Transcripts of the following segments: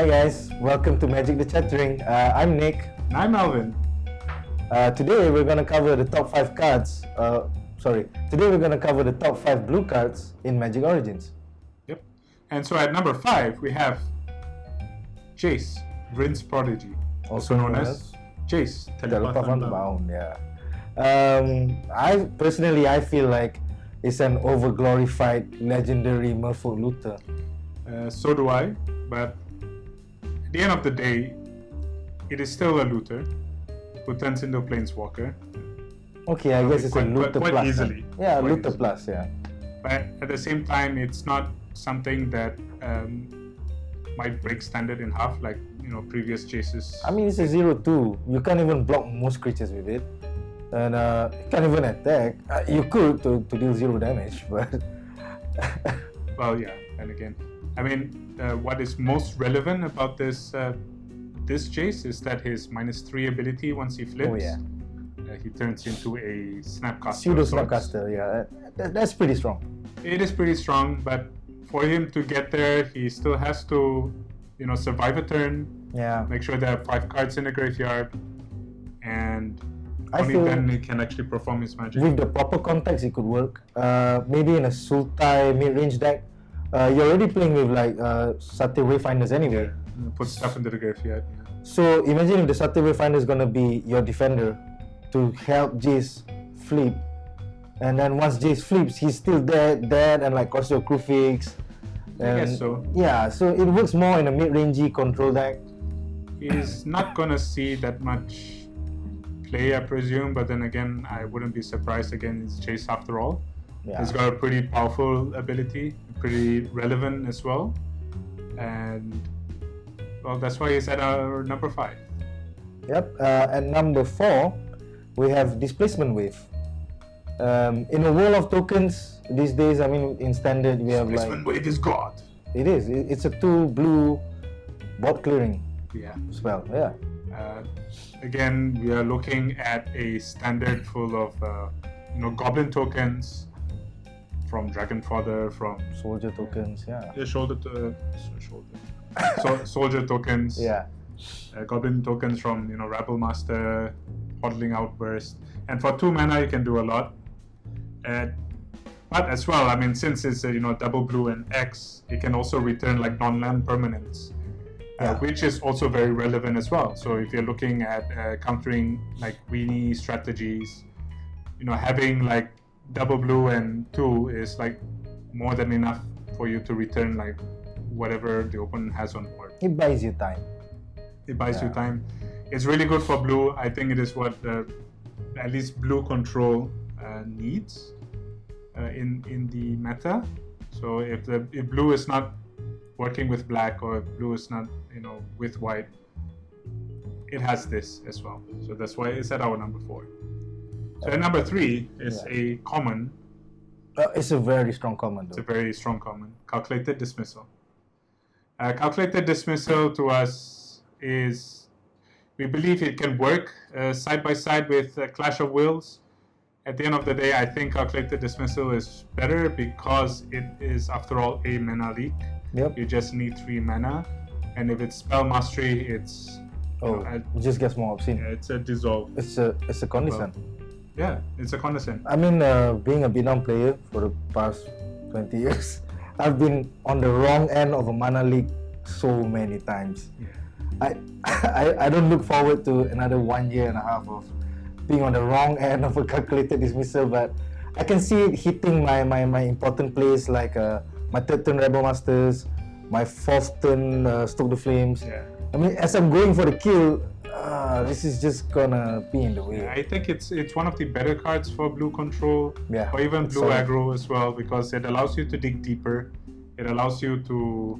Hi guys, welcome to Magic the Chattering. I'm Nick. And I'm Alvin. Today we're gonna cover the top 5 cards. Today we're gonna cover the top 5 blue cards in Magic Origins. Yep. And so at number 5 we have Jace, Rin's Prodigy, also known as Jace, Telepath Unbound. Yeah. I feel like it's an overglorified legendary Merfolk looter. So do I, but at the end of the day, it is still a looter who turns into a planeswalker. Okay, I guess it's a looter quite plus. easily. Yeah, quite looter easily. plus, yeah. But at the same time, it's not something that might break standard in half like previous Jaces. I mean, it's a 0-2. You can't even block most creatures with it. And you can't even attack. You could to deal 0 damage, but... Well, yeah, and again, I mean, what is most relevant about this Jace is that his -3 ability, once he flips, Oh, yeah. He turns into a Snapcaster. Pseudo Snapcaster, yeah. That's pretty strong. It is pretty strong, but for him to get there, he still has to, survive a turn. Yeah. Make sure there are 5 cards in the graveyard, and I only feel then he can actually perform his magic. with the proper context, it could work. Maybe in a Sultai mid-range deck, you're already playing with like Sate Wayfinders anyway. Put stuff into the graveyard. Yeah. So imagine if the Sate Wayfinder is gonna be your defender to help Jace flip, and then once Jace flips, he's still dead, and like cost your crew fix. I guess so. Yeah, so it works more in a mid-rangey control deck. He's not gonna see that much play, I presume, but then again, I wouldn't be surprised. Again, it's Jace after all. Yeah. He's got a pretty powerful ability, pretty relevant as well, and well, that's why he's at our number 5. Yep. At number 4, we have Displacement Wave. In a world of tokens these days, I mean, in standard we have Displacement Wave is God. It is. It's a 2 blue bot clearing Yeah. spell. Yeah. Again, we are looking at a standard full of goblin tokens from Dragonfather, from Soldier tokens. Yeah. soldier tokens. Yeah. Goblin tokens from Rabble Master, Hodling Outburst, and for 2 mana you can do a lot. But as well, I mean, since it's double blue and X, it can also return like non-land permanents, which is also very relevant as well. So if you're looking at countering like weenie strategies, having like double blue and 2 is like more than enough for you to return like whatever the opponent has on board. It buys you time. It buys you time. It's really good for blue. I think it is what at least blue control needs in the meta. So if blue is not working with black, or if blue is not with white, it has this as well. So that's why it's at our number 4. So at number 3 is a common. It's a very strong common though. It's a very strong common. Calculated Dismissal. Calculated Dismissal to us is, we believe it can work side by side with Clash of Wills. At the end of the day, I think Calculated Dismissal is better because it is, after all, a mana leak. Yep. You just need 3 mana, and if it's Spell Mastery, it's it just gets more obscene. yeah, it's a dissolve. It's a condescent. Yeah, it's a condescent. I mean, being a beatdown player for the past 20 years, I've been on the wrong end of a mana leak so many times. Yeah. I don't look forward to another 1.5 years of being on the wrong end of a Calculated Dismissal, but I can see it hitting my important plays like my 3rd turn Rebel Masters, my 4th turn Stoke the Flames. Yeah. I mean, as I'm going for the kill, this is just gonna be in the way. I think it's one of the better cards for blue control, or even blue solid. aggro as well, because it allows you to dig deeper. It allows you to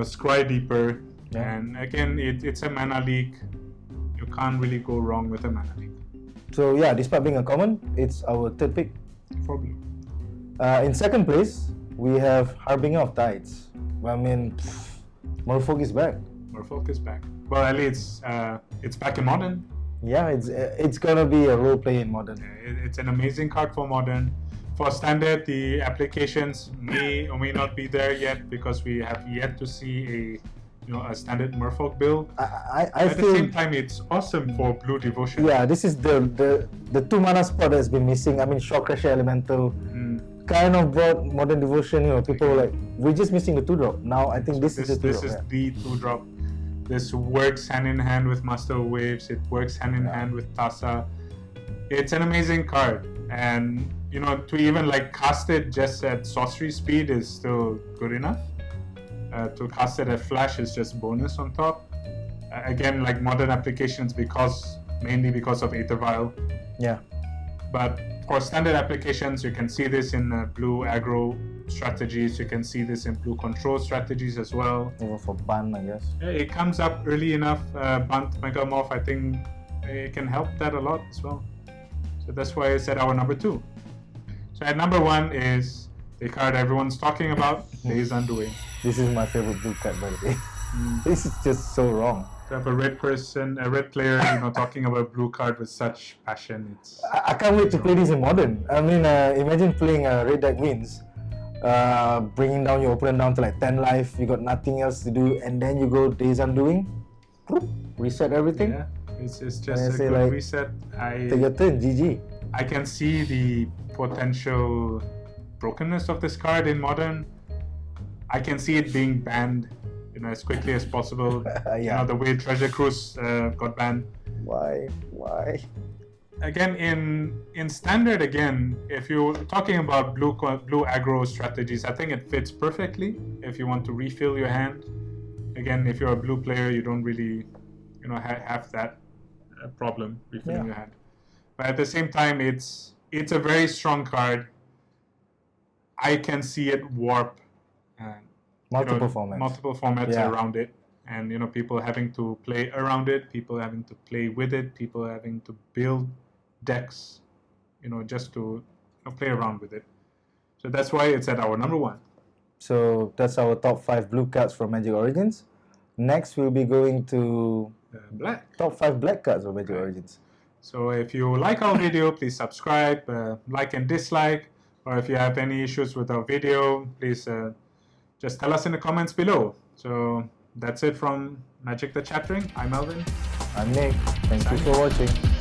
scry deeper, and again, it's a mana leak. You can't really go wrong with a mana leak. So yeah, despite being a common, it's our 3rd pick. For blue. In 2nd place, we have Herald of Tides. I mean, Merfolk is back. Merfolk is back. Well, at least it's back in Modern. Yeah, it's gonna be a role play in Modern. It's an amazing card for Modern. For Standard, the applications may or may not be there yet because we have yet to see a a standard Merfolk build. I At the feel same time, it's awesome for blue devotion. yeah, this is the 2 mana spot that's been missing. I mean, Shock Crusher Elemental kind of brought modern devotion. People were like, we're just missing the 2-drop. Now I think this is the 2-drop. This is the 2-drop. This works hand in hand with Master of Waves. It works hand in hand with Tasa. It's an amazing card, and to even like cast it just at sorcery speed is still good enough. To cast it at flash is just bonus on top. Again, like modern applications, mainly because of Aether Vial. Yeah. But for standard applications, you can see this in blue aggro strategies. You can see this in blue control strategies as well. Even for ban, I guess. Yeah, it comes up early enough. Bunt Megamorph, I think it can help that a lot as well. So that's why I said our number 2. So at number 1 is the card everyone's talking about, Days Undoing. This is my favorite blue card, by the way. This is just so wrong. To have a red player, talking about blue card with such passion, it's... I can't wait to play this in modern. I mean, imagine playing red deck wins, bringing down your opponent down to like 10 life. You got nothing else to do, and then you go Days Undoing, reset everything. Yeah, it's just a good like, reset. Take your turn, GG. I can see the potential brokenness of this card in modern. I can see it being banned, as quickly as possible. Yeah. The way Treasure Cruise got banned. Why? Again, in standard, if you're talking about blue aggro strategies, I think it fits perfectly if you want to refill your hand. Again, if you're a blue player, you don't really, have that problem refilling your hand. But at the same time, it's a very strong card. I can see it warp multiple formats around it, and people having to play around it, people having to play with it, people having to build decks, just to play around with it. So that's why it's at our number 1. So that's our top 5 blue cards from MtG Origins. Next, we'll be going to black. Top 5 black cards from MtG Origins. So if you like our video, please subscribe, like and dislike, or if you have any issues with our video, please just tell us in the comments below. So that's it from Magic the Chattering. I'm Melvin. I'm Nick. Thank you for watching.